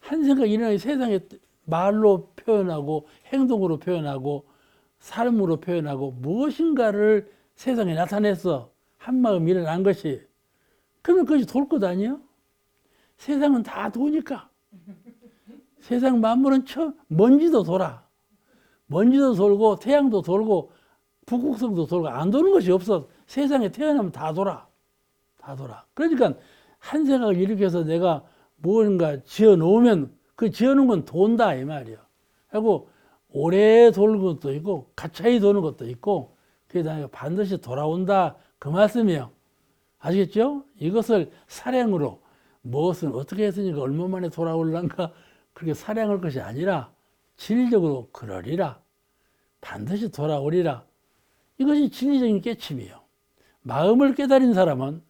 한 생각이 일어나기 세상에 말로 표현하고 행동으로 표현하고 삶으로 표현하고 무엇인가를 세상에 나타냈어. 한 마음 일어난 것이. 그러면 그것이 돌 것 아니에요? 세상은 다 도니까. 세상 만물은 먼지도 돌아. 먼지도 돌고 태양도 돌고 북극성도 돌고 안 도는 것이 없어. 세상에 태어나면 다 돌아. 다 돌아. 그러니까 한 생각을 일으켜서 내가 무언가 지어놓으면 그 지어놓은 건 돈다 이 말이야. 하고 오래 돌는 것도 있고 가차이 도는 것도 있고 그게 다 반드시 돌아온다 그 말씀이에요. 아시겠죠? 이것을 사량으로 무엇은 어떻게 했으니까 얼마 만에 돌아올란가 그렇게 사량할 것이 아니라 진리적으로 그러리라. 반드시 돌아오리라. 이것이 진리적인 깨침이에요. 마음을 깨달은 사람은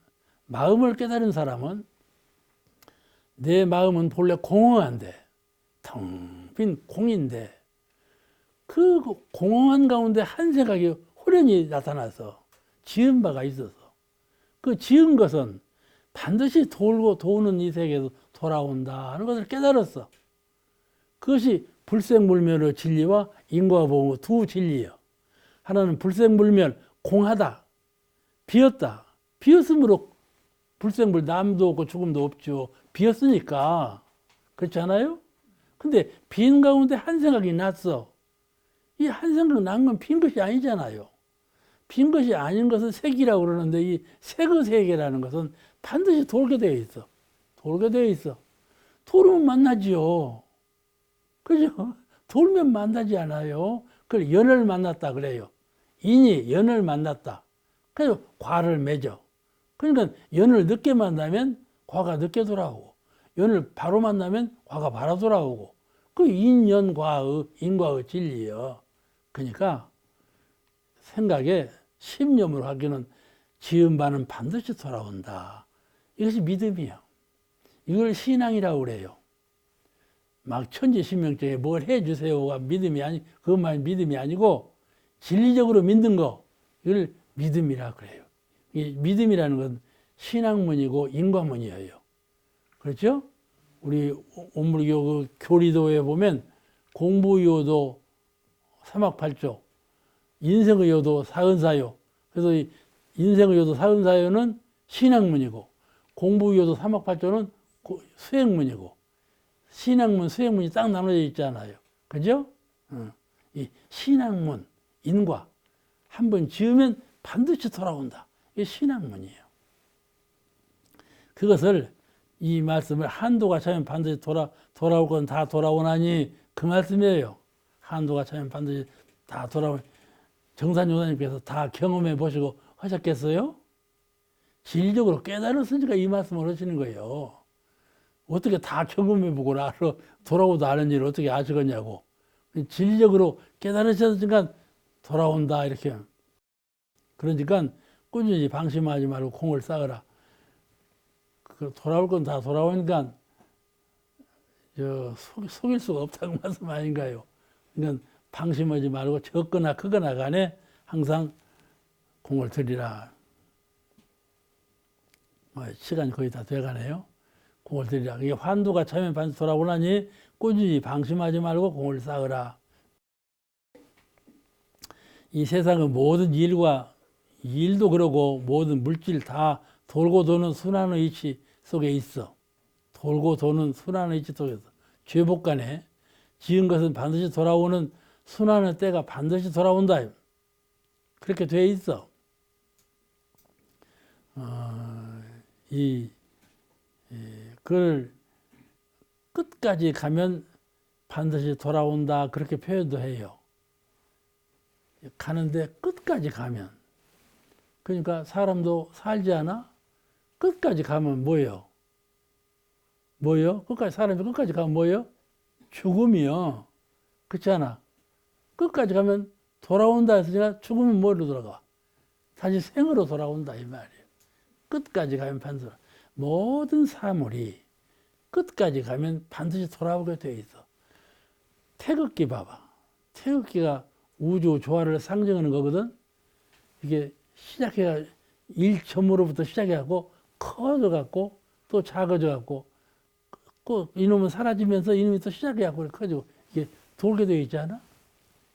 내 마음은 본래 공허한데 텅 빈 공인데 그 공허한 가운데 한 생각이 호련히 나타나서 지은 바가 있어서 그 지은 것은 반드시 돌고 도는 이 세계에서 돌아온다 하는 것을 깨달았어. 그것이 불생불멸의 진리와 인과보응의 두 진리예요. 하나는 불생불멸, 공하다, 비었다. 비었으므로 불생불, 남도 없고 죽음도 없죠. 비었으니까. 그렇지 않아요? 근데 빈 가운데 한 생각이 났어. 이 한 생각 난 건 빈 것이 아니잖아요. 빈 것이 아닌 것은 색이라고 그러는데 이 색의 세계라는 것은 반드시 돌게 되어 있어. 돌게 되어 있어. 돌으면 만나지요. 그죠? 돌면 만나지 않아요. 그걸 연을 만났다 그래요. 인이 연을 만났다. 그래서 과를 맺어. 그러니까 연을 늦게 만나면 과가 늦게 돌아오고, 연을 바로 만나면 과가 바로 돌아오고, 그 인연과의, 인과의 진리예요. 그러니까 생각에 심념으로 하기는 지은 바는 반드시 돌아온다. 이것이 믿음이에요. 이걸 신앙이라고 그래요. 막 천지신명적에 뭘 해주세요가 믿음이 아니, 그것만 믿음이 아니고 진리적으로 믿는 거, 이걸 믿음이라 그래요. 이 믿음이라는 건 신학문이고 인과문이에요. 그렇죠? 우리 오물교 그 교리도에 보면 공부요도 삼학팔조, 인생의 요도 사은사요. 그래서 이 인생의 요도 사은사요는 신학문이고 공부요도 삼학팔조는 수행문이고 신학문, 수행문이 딱 나눠져 있잖아요. 그죠? 이 신학문, 인과 한번 지으면 반드시 돌아온다. 이게 신학문이에요. 그것을 이 말씀을 한도가 차면 반드시 돌아올 건 다 돌아오나니 그 말씀이에요. 한도가 차면 반드시 다 돌아올. 정산요사님께서 다 경험해 보시고 하셨겠어요? 진리적으로 깨달았으니까 이 말씀을 하시는 거예요. 어떻게 다 경험해 보고 알아 돌아오도 않은 일을 어떻게 아시겠냐고. 진리적으로 깨달으셨으니까 돌아온다 이렇게. 그러니까 꾸준히 방심하지 말고 공을 쌓으라. 돌아올 건 다 돌아오니까 속일 수가 없다고 말씀 아닌가요? 그러니까 방심하지 말고 적거나 크거나 간에 항상 공을 들이라. 시간이 거의 다 돼가네요. 공을 들이라. 이게 환도가 차면 반드시 돌아오나니 꾸준히 방심하지 말고 공을 쌓으라. 이 세상의 모든 일도 그러고 모든 물질 다 돌고 도는 순환의 이치 속에 있어. 돌고 도는 순환의 이치 속에서 죄복간에 지은 것은 반드시 돌아오는 순환의 때가 반드시 돌아온다. 그렇게 돼 있어. 그걸 끝까지 가면 반드시 돌아온다. 그렇게 표현도 해요. 가는데 끝까지 가면. 그러니까 사람도 살지 않아? 끝까지 가면 뭐예요? 뭐예요? 사람이 끝까지 가면 뭐예요? 죽음이요. 그렇지 않아? 끝까지 가면 돌아온다 했으니까 죽으면 뭐로 돌아가? 다시 생으로 돌아온다 이 말이에요. 끝까지 가면 반드시 모든 사물이 끝까지 가면 반드시 돌아오게 돼 있어. 태극기 봐봐. 태극기가 우주 조화를 상징하는 거거든. 이게 시작해가 1점으로부터 시작해갖고 커져갖고 또 작아져갖고 꼭 이놈은 사라지면서 이놈이 또 시작해갖고 커지고 이게 돌게 되어 있지 않아?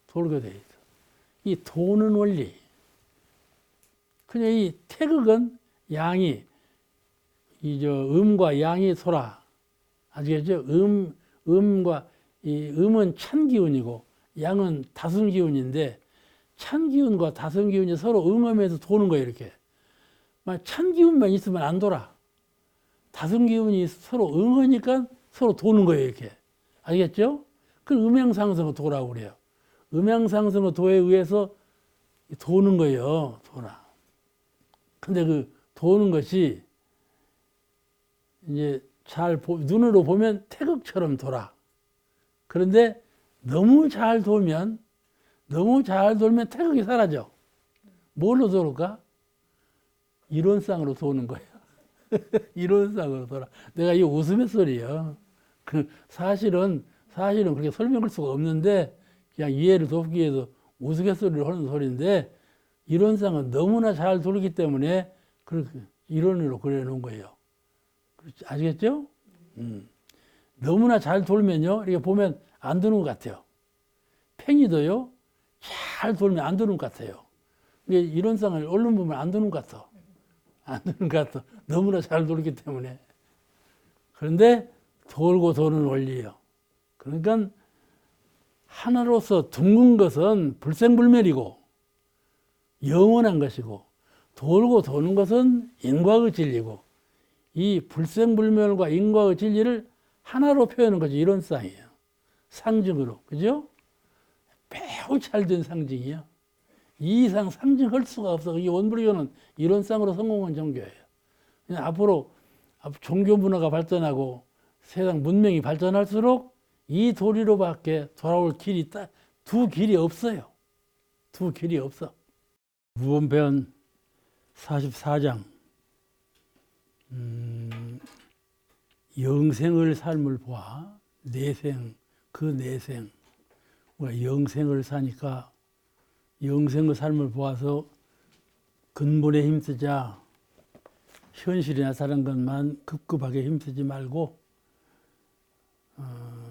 돌게 되어 있어. 이 도는 원리. 그냥 이 태극은 양이 음과 양이 소라. 아시겠죠? 음과 이 음은 찬 기운이고 양은 다순 기운인데 찬 기운과 다순 기운이 서로 응하면서 도는 거예요, 이렇게. 찬 기운만 있으면 안 돌아. 다순 기운이 서로 응하니까 서로 도는 거예요, 이렇게. 알겠죠? 그 음양상승의 도라고 그래요. 음양상승의 도에 의해서 도는 거예요, 도나. 근데 그 도는 것이 이제 눈으로 보면 태극처럼 돌아. 그런데 너무 잘 돌면 태극이 사라져. 뭘로 돌을까? 이론상으로 도는 거예요. 이론상으로 돌아. 내가 이 웃음의 소리예요. 사실은 그렇게 설명할 수가 없는데 그냥 이해를 돕기 위해서 우스갯소리를 하는 소리인데 이론상은 너무나 잘 돌기 때문에 그렇게 이론으로 그려놓은 거예요. 아시겠죠? 너무나 잘 돌면요, 이렇게 보면 안 도는 것 같아요. 팽이도요, 잘 돌면 안 도는 것 같아요. 이게 이론상을 얼른 보면 안 도는 것 같아. 안 도는 것 같아. 너무나 잘 돌기 때문에. 그런데 돌고 도는 원리예요. 그러니까 하나로서 둥근 것은 불생불멸이고 영원한 것이고 돌고 도는 것은 인과의 진리고 이 불생불멸과 인과의 진리를 하나로 표현하는 것이 이론상이에요. 상징으로. 그죠? 매우 잘된 상징이에요. 이 이상 상징할 수가 없어. 이 원불교는 이론상으로 성공한 종교예요. 그냥 앞으로 종교 문화가 발전하고 세상 문명이 발전할수록 이 도리로밖에 돌아올 길이 두 길이 없어요. 두 길이 없어. 무언편 44장 영생을 삶을 보아 내생 그 내생 우리가 영생을 사니까 영생의 삶을 보아서 근본에 힘쓰자. 현실에 나타난 것만 급급하게 힘쓰지 말고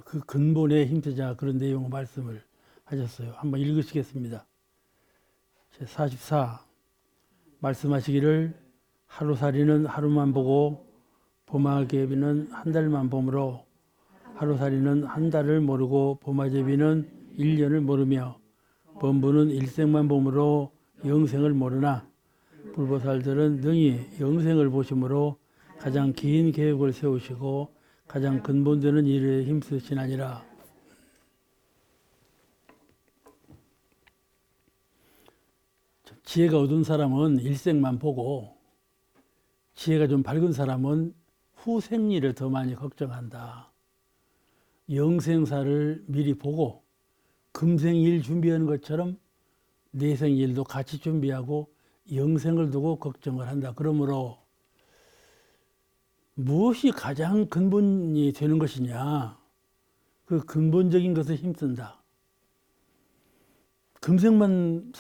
그 근본에 힘쓰자. 그런 내용의 말씀을 하셨어요. 한번 읽으시겠습니다. 제44 말씀하시기를 하루살이는 하루만 보고 보마개비는 한 달만 보므로 하루살이는 한 달을 모르고 보마제비는 1년을 모르며 범부는 일생만 보므로 영생을 모르나 불보살들은 능히 영생을 보심으로 가장 긴 계획을 세우시고 가장 근본되는 일에 힘쓰시나니라. 지혜가 어두운 사람은 일생만 보고 지혜가 좀 밝은 사람은 후생일을 더 많이 걱정한다. 영생사를 미리 보고 금생일 준비하는 것처럼 내생일도 같이 준비하고 영생을 두고 걱정을 한다. 그러므로 무엇이 가장 근본이 되는 것이냐? 그 근본적인 것을 힘쓴다. 금생만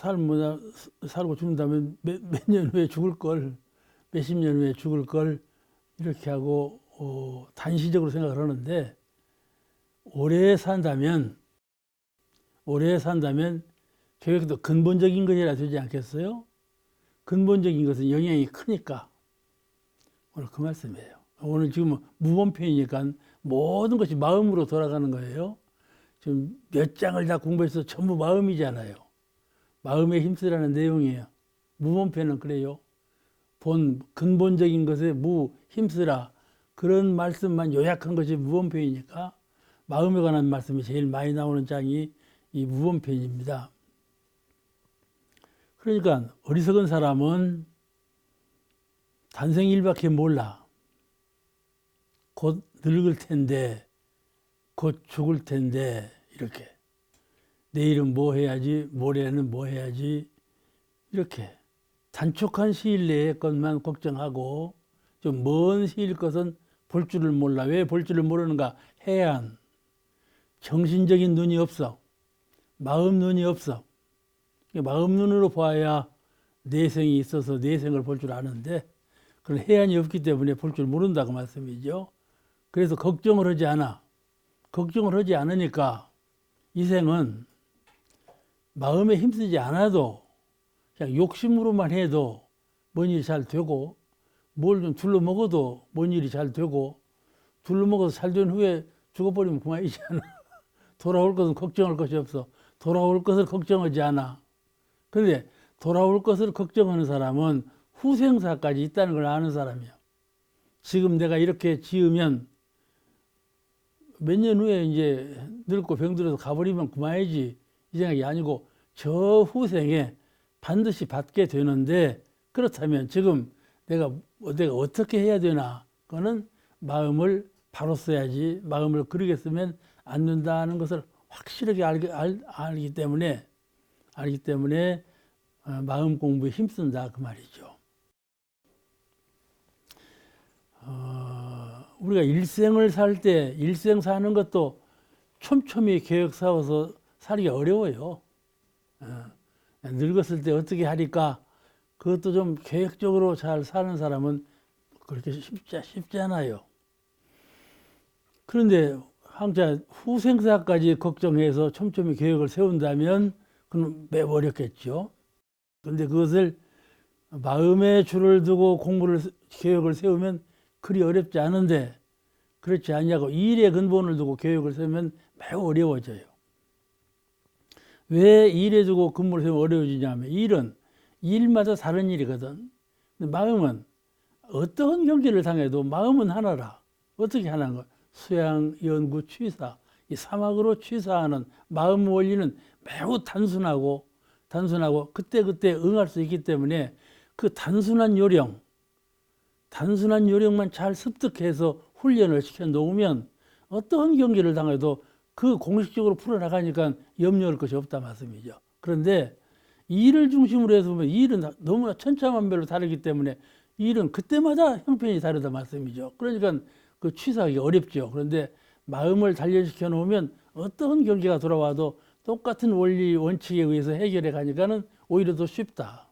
살고 죽는다면 몇 년 후에 죽을 걸, 몇십 년 후에 죽을 걸 이렇게 하고 단시적으로 생각을 하는데 오래 산다면 계획도 근본적인 것이라 되지 않겠어요? 근본적인 것은 영향이 크니까 오늘 그 말씀이에요. 오늘 지금 무범편이니까 모든 것이 마음으로 돌아가는 거예요. 지금 몇 장을 다 공부해서 전부 마음이잖아요. 마음에 힘쓰라는 내용이에요. 무범편은 그래요. 본 근본적인 것에 힘쓰라. 그런 말씀만 요약한 것이 무범편이니까 마음에 관한 말씀이 제일 많이 나오는 장이 이 무범편입니다. 그러니까 어리석은 사람은 단생일밖에 몰라. 곧 늙을 텐데, 곧 죽을 텐데 이렇게 내일은 뭐 해야지, 모레는 뭐 해야지 이렇게 단축한 시일 내의 것만 걱정하고 좀 먼 시일 것은 볼 줄을 몰라. 왜 볼 줄을 모르는가? 해안 정신적인 눈이 없어. 마음 눈이 없어. 마음 눈으로 봐야 내생이 있어서 내생을 볼 줄 아는데 그런 해안이 없기 때문에 볼 줄 모른다고 말씀이죠. 그래서 걱정을 하지 않아. 걱정을 하지 않으니까 이 생은 마음에 힘쓰지 않아도 그냥 욕심으로만 해도 뭔 일이 잘 되고 뭘 좀 둘러먹어도 뭔 일이 잘 되고 둘러먹어서 잘 된 후에 죽어버리면 그만이잖아. 돌아올 것은 걱정할 것이 없어. 돌아올 것을 걱정하지 않아. 그런데 돌아올 것을 걱정하는 사람은 후생사까지 있다는 걸 아는 사람이야. 지금 내가 이렇게 지으면 몇 년 후에 이제 늙고 병들어서 가버리면 그만이지 이 생각이 아니고 저 후생에 반드시 받게 되는데 그렇다면 지금 내가 어떻게 해야 되나 그거는 마음을 바로 써야지 마음을 그르게 쓰면 안 된다는 것을 확실하게 알기 때문에 마음 공부에 힘쓴다 그 말이죠. 우리가 일생을 살 때 일생 사는 것도 촘촘히 계획 세워서 살기 어려워요. 늙었을 때 어떻게 하니까 그것도 좀 계획적으로 잘 사는 사람은 그렇게 쉽지 않아요. 그런데 항상 후생사까지 걱정해서 촘촘히 계획을 세운다면 그건 매우 어렵겠죠. 그런데 그것을 마음에 줄을 두고 계획을 세우면 그리 어렵지 않은데 그렇지 않냐고 일에 근본을 두고 계획을 세우면 매우 어려워져요. 왜 일에 두고 근본을 세우면 어려워지냐면 일은 일마다 다른 일이거든. 근데 마음은 어떤 경기를 당해도 마음은 하나라. 어떻게 하는 거야? 수양, 연구, 취사. 이 사막으로 취사하는 마음 원리는 매우 단순하고 그때그때 응할 수 있기 때문에 그 단순한 요령만 잘 습득해서 훈련을 시켜 놓으면 어떤 경기를 당해도 그 공식적으로 풀어나가니까 염려할 것이 없다 말씀이죠. 그런데 일을 중심으로 해서 보면 일은 너무나 천차만별로 다르기 때문에 일은 그때마다 형편이 다르다 말씀이죠. 그러니까 그 취사하기 어렵죠. 그런데 마음을 단련시켜 놓으면 어떤 경기가 돌아와도 똑같은 원리 원칙에 의해서 해결해 가니까는 오히려 더 쉽다.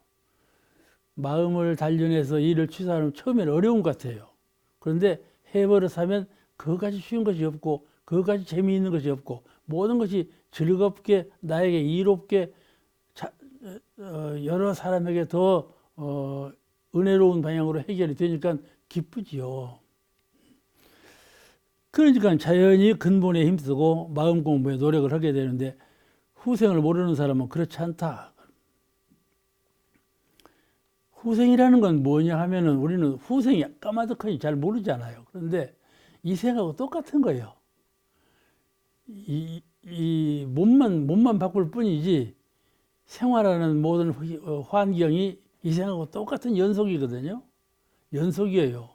마음을 단련해서 일을 취사하면 처음에는 어려운 것 같아요. 그런데 해버려서 하면 그것까지 쉬운 것이 없고 그것까지 재미있는 것이 없고 모든 것이 즐겁게 나에게 이롭게 여러 사람에게 더 은혜로운 방향으로 해결이 되니까 기쁘지요. 그러니까 자연히 근본에 힘쓰고 마음 공부에 노력을 하게 되는데 후생을 모르는 사람은 그렇지 않다. 후생이라는 건 뭐냐 하면은 우리는 후생이 까마득하니 잘 모르잖아요. 그런데 이 생하고 똑같은 거예요. 이 몸만 바꿀 뿐이지 생활하는 모든 환경이 이 생하고 똑같은 연속이거든요. 연속이에요.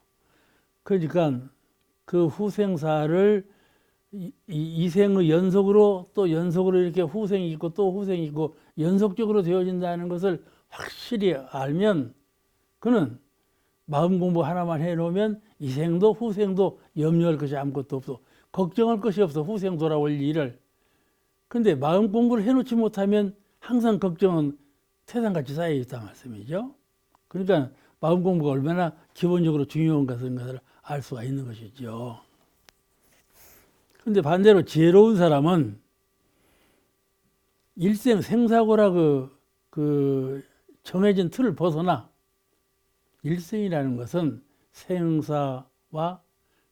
그러니까 그 후생사를 이 생의 연속으로 또 연속으로 이렇게 후생이 있고 또 후생이 있고 연속적으로 되어진다는 것을 확실히 알면 그는 마음 공부 하나만 해놓으면 이 생도 후생도 염려할 것이 아무것도 없어. 걱정할 것이 없어. 후생 돌아올 일을. 근데 마음 공부를 해놓지 못하면 항상 걱정은 태산같이 쌓여 있단 말씀이죠. 그러니까 마음 공부가 얼마나 기본적으로 중요한 것을 알 수가 있는 것이죠. 근데 반대로 지혜로운 사람은 일생 생사고라 그 정해진 틀을 벗어나 일생이라는 것은 생사와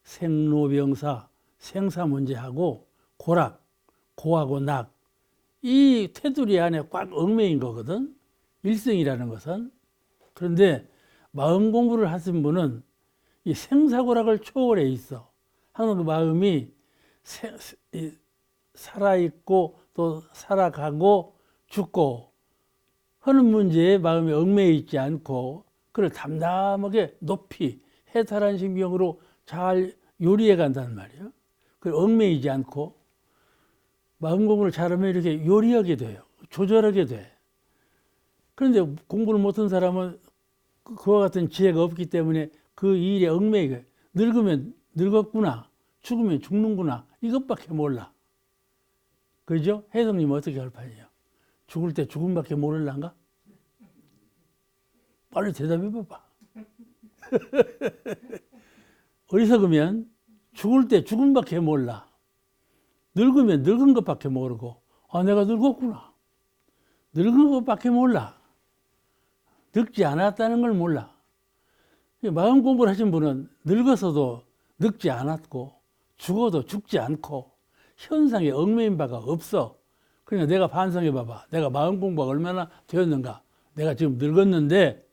생로병사, 생사 문제하고 고락, 고하고 낙, 이 테두리 안에 꽉 얽매인 거거든. 일생이라는 것은. 그런데 마음 공부를 하신 분은 이 생사고락을 초월해 있어. 항상 그 마음이 살아있고 또 살아가고 죽고 하는 문제에 마음이 얽매여 있지 않고 그걸 담담하게 높이 해탈한 심경으로 잘 요리해 간다는 말이에요. 그 얽매이지 않고 마음 공부를 잘하면 이렇게 요리하게 돼요. 조절하게 돼. 그런데 공부를 못한 사람은 그와 같은 지혜가 없기 때문에 그 일에 얽매이게 늙으면 늙었구나, 죽으면 죽는구나 이것밖에 몰라. 그죠? 혜성님 어떻게 할 판이에요? 죽을 때 죽음밖에 모를란가? 빨리 대답해 봐봐. 어리석으면 죽을 때 죽음밖에 몰라. 늙으면 늙은 것밖에 모르고 내가 늙었구나. 늙은 것밖에 몰라. 늙지 않았다는 걸 몰라. 마음 공부를 하신 분은 늙어서도 늙지 않았고 죽어도 죽지 않고 현상에 얽매인 바가 없어. 그러니까 내가 반성해 봐봐. 내가 마음 공부가 얼마나 되었는가. 내가 지금 늙었는데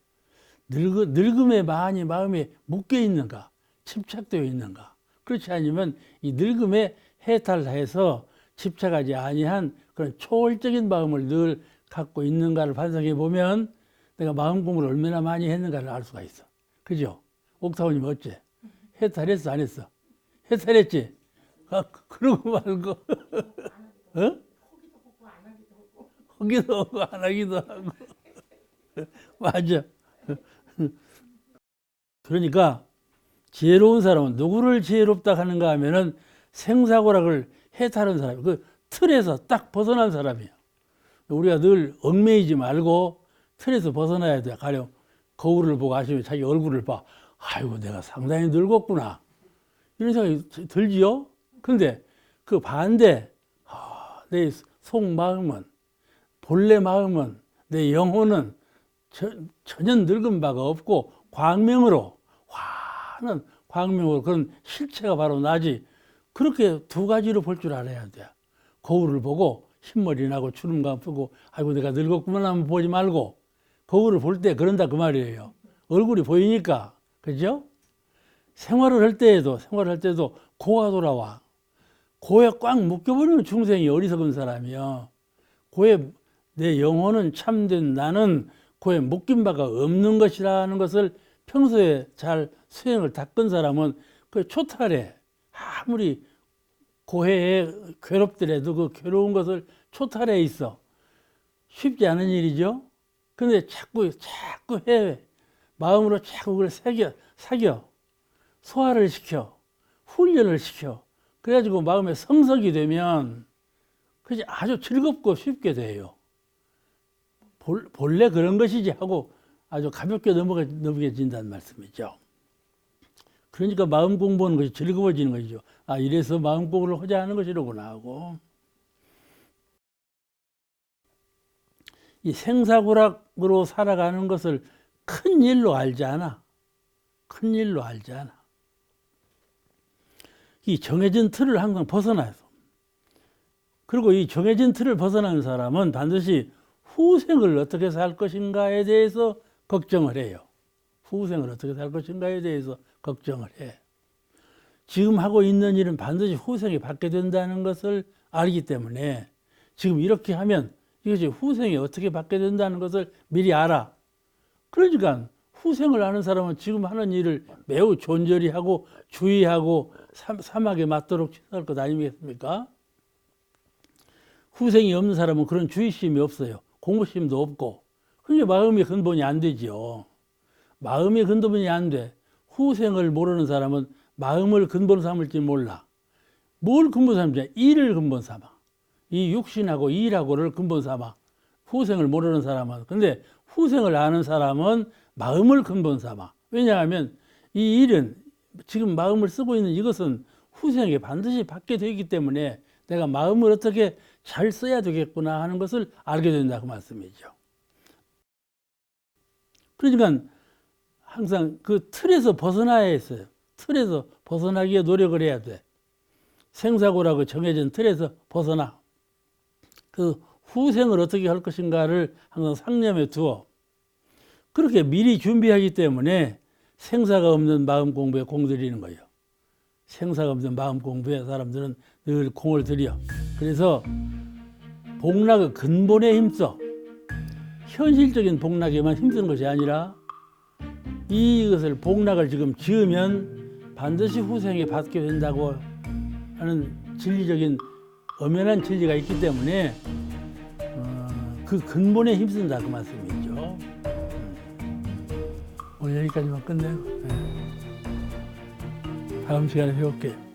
늙음에 많이 마음에 묶여 있는가, 집착되어 있는가. 그렇지 않으면 이 늙음에 해탈해서 집착하지 아니한 그런 초월적인 마음을 늘 갖고 있는가를 반성해 보면 내가 마음 공부를 얼마나 많이 했는가를 알 수가 있어. 그죠? 옥타원님 어째? 해탈했어, 안 했어? 해탈했지? 그러고 말고 하기도 하고 안 하기도 하고 맞아. 그러니까 지혜로운 사람은 누구를 지혜롭다 하는가 하면은 생사고락을 해탈한 사람, 그 틀에서 딱 벗어난 사람이에요. 우리가 늘 얽매이지 말고 틀에서 벗어나야 돼. 가령 거울을 보고 아시면 자기 얼굴을 봐. 아이고, 내가 상당히 늙었구나. 이런 생각이 들지요? 근데 그 반대, 내 속마음은, 본래 마음은, 내 영혼은 전혀 늙은 바가 없고 광명으로, 환한 광명으로 그런 실체가 바로 나지. 그렇게 두 가지로 볼 줄 알아야 돼. 거울을 보고 흰머리 나고 주름감 뜨고 아이고 내가 늙었구만 하면 보지 말고 거울을 볼 때 그런다 그 말이에요. 얼굴이 보이니까. 그죠? 생활을 할 때도 고가 돌아와. 고에 꽉 묶여버리는 중생이 어리석은 사람이요. 고에 내 영혼은 참된 나는 고에 묶인 바가 없는 것이라는 것을 평소에 잘 수행을 닦은 사람은 그 초탈해. 아무리 고해에 괴롭더라도 그 괴로운 것을 초탈해 있어. 쉽지 않은 일이죠. 근데 자꾸 해. 마음으로 자꾸 그걸 사겨. 소화를 시켜. 훈련을 시켜. 그래가지고 마음에 성석이 되면 그게 아주 즐겁고 쉽게 돼요. 본래 그런 것이지 하고 아주 가볍게 넘어가진다는 말씀이죠. 그러니까 마음 공부하는 것이 즐거워지는 것이죠. 아, 이래서 마음 공부를 하자 하는 것이로구나 하고. 이 생사고락으로 살아가는 것을 큰 일로 알지 않아. 큰 일로 알지 않아. 이 정해진 틀을 항상 벗어나서. 그리고 이 정해진 틀을 벗어나는 사람은 반드시 후생을 어떻게 살 것인가에 대해서 걱정을 해요. 후생을 어떻게 살 것인가에 대해서 걱정을 해. 지금 하고 있는 일은 반드시 후생에 받게 된다는 것을 알기 때문에 지금 이렇게 하면 이것이 후생에 어떻게 받게 된다는 것을 미리 알아. 그러니까 후생을 아는 사람은 지금 하는 일을 매우 존절히 하고 주의하고 삼하게 맞도록 취할 것 아니겠습니까? 후생이 없는 사람은 그런 주의심이 없어요. 공부심도 없고. 그게 마음의 근본이 안 되지요. 마음의 근본이 안 돼. 후생을 모르는 사람은 마음을 근본 삼을지 몰라. 뭘 근본 삼지? 일을 근본 삼아. 이 육신하고 일하고를 근본 삼아. 후생을 모르는 사람은. 근데 후생을 아는 사람은 마음을 근본 삼아. 왜냐하면 이 일은 지금 마음을 쓰고 있는 이것은 후생에 반드시 받게 되기 때문에 내가 마음을 어떻게 잘 써야 되겠구나 하는 것을 알게 된다 그 말씀이죠. 그러니까 항상 그 틀에서 벗어나야 했어요. 틀에서 벗어나기에 노력을 해야 돼. 생사고라고 정해진 틀에서 벗어나. 그 후생을 어떻게 할 것인가를 항상 상념에 두어. 그렇게 미리 준비하기 때문에 생사가 없는 마음 공부에 공들이는 거예요. 생사가 없는 마음 공부에 사람들은 늘 공을 들여. 그래서 복락의 근본에 힘써. 현실적인 복락에만 힘쓰는 것이 아니라 이것을 복락을 지금 지으면 반드시 후생에 받게 된다고 하는 진리적인 엄연한 진리가 있기 때문에 그 근본에 힘쓴다 그 말씀이죠. 오늘 여기까지만 끝내고 다음 시간에 배울게요.